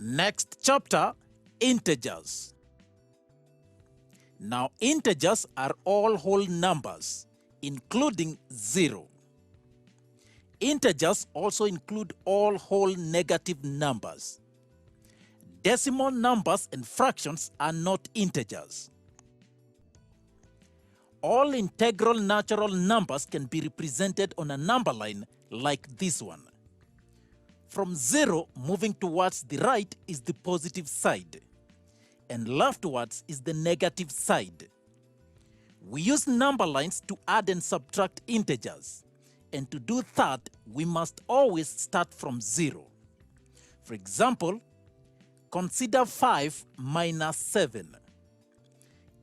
Next chapter, integers. Now, integers are all whole numbers, including 0. Integers also include all whole negative numbers. Decimal numbers and fractions are not integers. All integral natural numbers can be represented on a number line like this one. From 0 moving towards the right is the positive side, and leftwards is the negative side. We use number lines to add and subtract integers, and to do that, we must always start from 0. For example, consider 5 minus 7.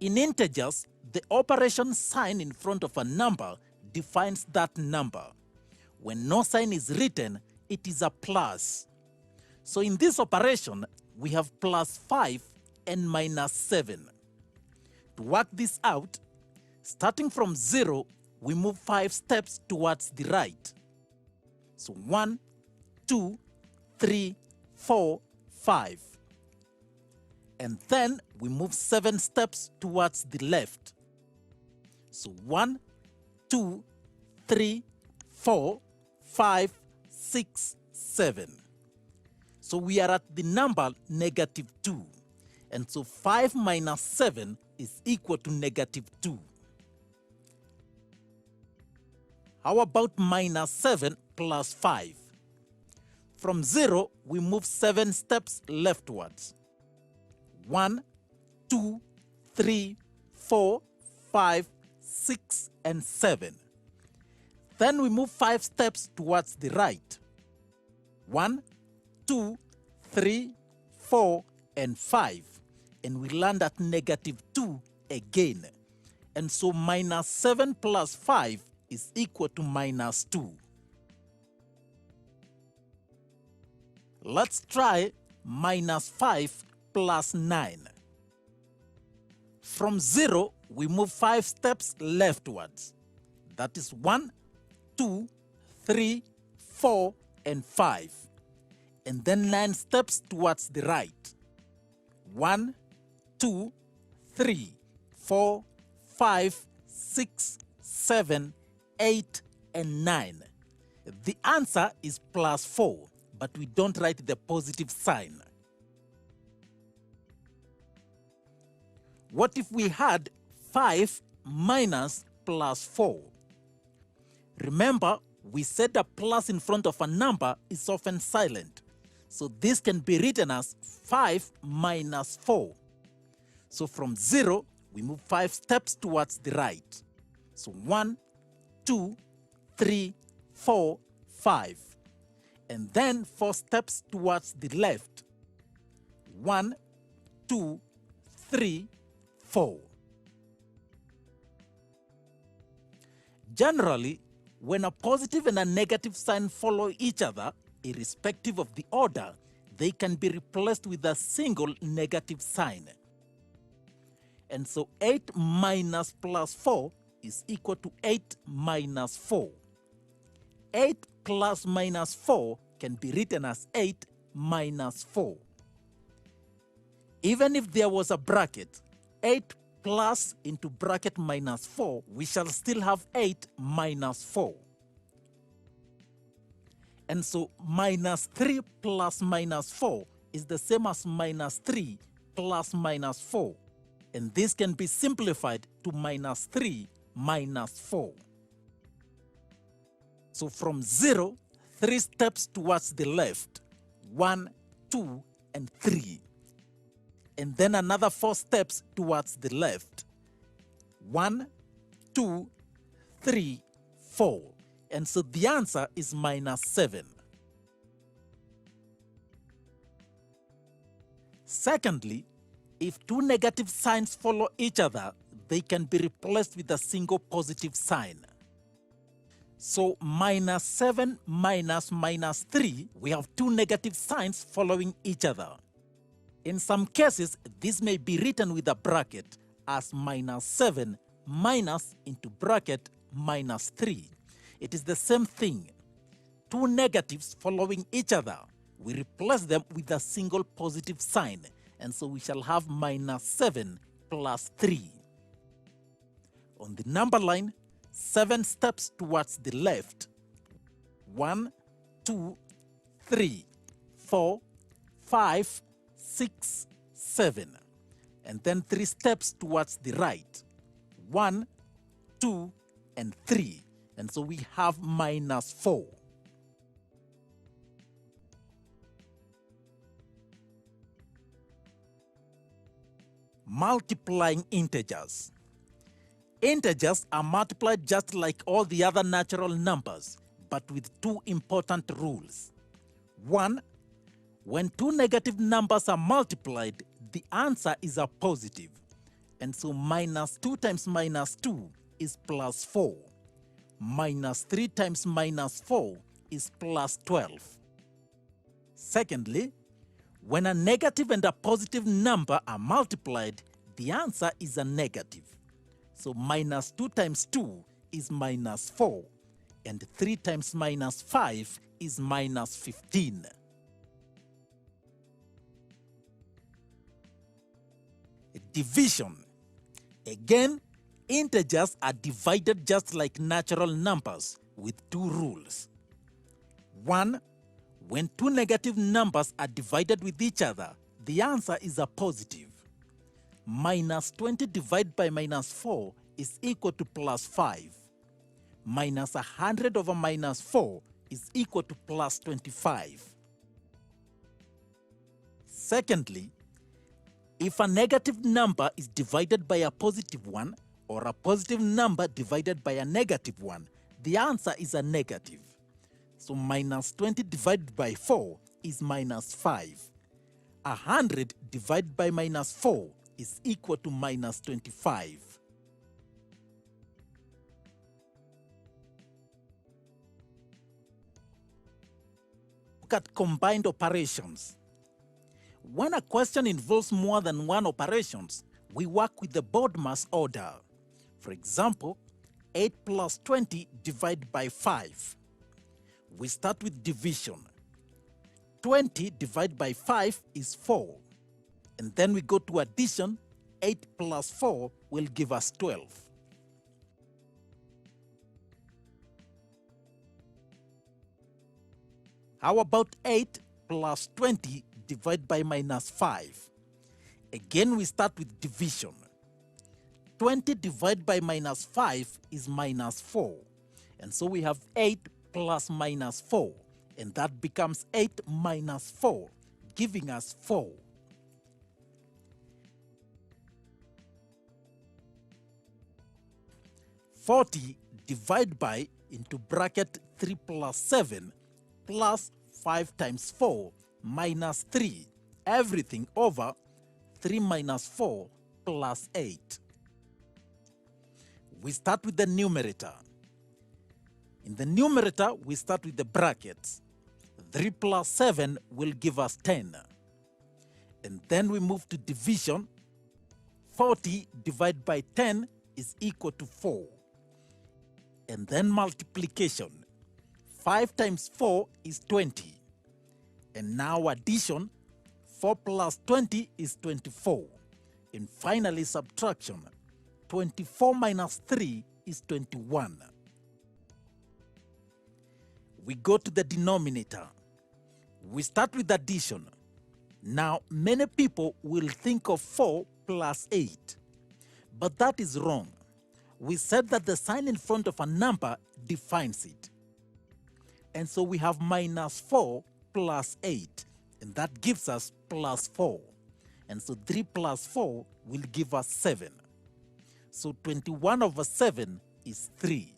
In integers, the operation sign in front of a number defines that number. When no sign is written, it is a plus. So in this operation, we have plus 5 and minus 7. To work this out, starting from 0, we move 5 steps towards the right. So 1, 2, 3, 4, 5. And then we move 7 steps towards the left. So 1, 2, 3, 4, 5, 6, 7. So we are at the number negative 2. And so 5 minus 7 is equal to negative 2. How about minus 7 plus 5? From 0, we move 7 steps leftwards. 1, 2, 3, 4, 5, 6, and 7. Then we move 5 steps towards the right. 1, 2, 3, 4, and 5. And we land at negative 2 again. And so minus 7 plus 5 is equal to minus 2. Let's try minus 5 plus 9. From 0, we move 5 steps leftwards. That is 1, 2, 3, 4, and 5. And then 9 steps towards the right. 1, 2, 3, 4, 5, 6, 7, 8, and 9. The answer is plus 4, but we don't write the positive sign. What if we had 5 minus plus 4? Remember, we said a plus in front of a number is often silent. So this can be written as 5 minus 4. So from 0, we move 5 steps towards the right. So 1, 2, 3, 4, 5. And then 4 steps towards the left. 1, 2, 3, 4. Generally, when a positive and a negative sign follow each other, irrespective of the order, they can be replaced with a single negative sign. And so 8 minus plus 4 is equal to 8 minus 4. 8 plus minus 4 can be written as 8 minus 4. Even if there was a bracket, 8 plus into bracket minus 4, we shall still have 8 minus 4. And so minus 3 plus minus 4 is the same as minus 3 plus minus 4. And this can be simplified to minus 3 minus 4. So from 0, 3 steps towards the left. 1, 2, and 3. And then another 4 steps towards the left. 1, 2, 3, 4. And so the answer is minus 7. Secondly, if 2 negative signs follow each other, they can be replaced with a single positive sign. So minus 7 minus minus 3, we have 2 negative signs following each other. In some cases, this may be written with a bracket as minus 7 minus into bracket minus 3. It is the same thing. 2 negatives following each other. we replace them with a single positive sign, and so we shall have minus 7 plus 3. On the number line, 7 steps towards the left. 1, 2, 3, 4, 5, 6, 7. And then 3 steps towards the right. 1, 2, and 3. And so we have minus 4. Multiplying integers. Integers are multiplied just like all the other natural numbers, but with 2 important rules. 1. When 2 negative numbers are multiplied, the answer is a positive, and so minus 2 times minus 2 is plus 4. Minus 3 times minus 4 is plus 12. Secondly, when a negative and a positive number are multiplied, the answer is a negative. So minus 2 times 2 is minus 4, and 3 times minus 5 is minus 15. Division. Again, integers are divided just like natural numbers with 2 rules. 1. When 2 negative numbers are divided with each other, the answer is a positive. Minus 20 divided by minus 4 is equal to plus 5. Minus 100 over minus 4 is equal to plus 25. Secondly, if a negative number is divided by a positive one, or a positive number divided by a negative one, the answer is a negative. So minus 20 divided by 4 is minus 5. 100 divided by minus 4 is equal to minus 25. Look at combined operations. When a question involves more than one operations, we work with the BODMAS order. For example, 8 plus 20 divided by 5. We start with division. 20 divided by 5 is 4. And then we go to addition. 8 plus 4 will give us 12. How about 8 plus 20 divided by minus 5? Again, we start with division. 20 divided by minus 5 is minus 4. And so we have 8 plus minus 4. And that becomes 8 minus 4, giving us 4. (40) divided by into bracket 3 plus 7 plus 5 times 4 minus 3, everything over 3 minus 4 plus 8. We start with the numerator. In the numerator, we start with the brackets. 3 plus 7 will give us 10. And then we move to division. 40 divided by 10 is equal to 4. And then multiplication. 5 times 4 is 20. And now addition. 4 plus 20 is 24. And finally subtraction. 24 minus 3 is 21. We go to the denominator. We start with addition. Now, many people will think of 4 plus 8. But that is wrong. We said that the sign in front of a number defines it. And so we have minus 4 plus 8. And that gives us plus 4. And so 3 plus 4 will give us 7. So 21 over 7 is 3.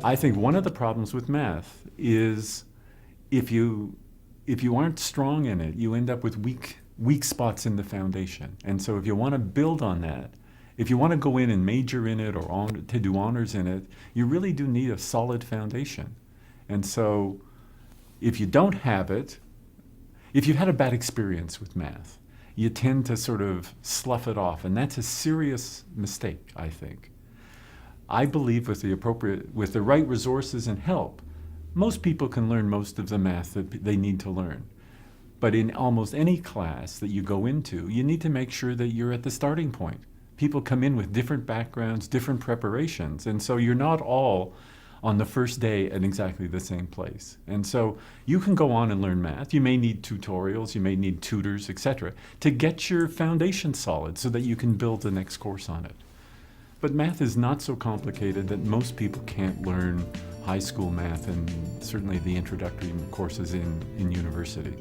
I think one of the problems with math is if you aren't strong in it, you end up with weak spots in the foundation. And so if you want to build on that, if you want to go in and major in it or to do honors in it, you really do need a solid foundation. And so if you don't have it, if you've had a bad experience with math, you tend to sort of slough it off, and that's a serious mistake, I think. I believe with the right resources and help, most people can learn most of the math that they need to learn. But in almost any class that you go into, you need to make sure that you're at the starting point. People come in with different backgrounds, different preparations, and so you're not all on the first day at exactly the same place. And so you can go on and learn math. You may need tutorials, you may need tutors, etc., to get your foundation solid so that you can build the next course on it. But math is not so complicated that most people can't learn high school math and certainly the introductory courses in university.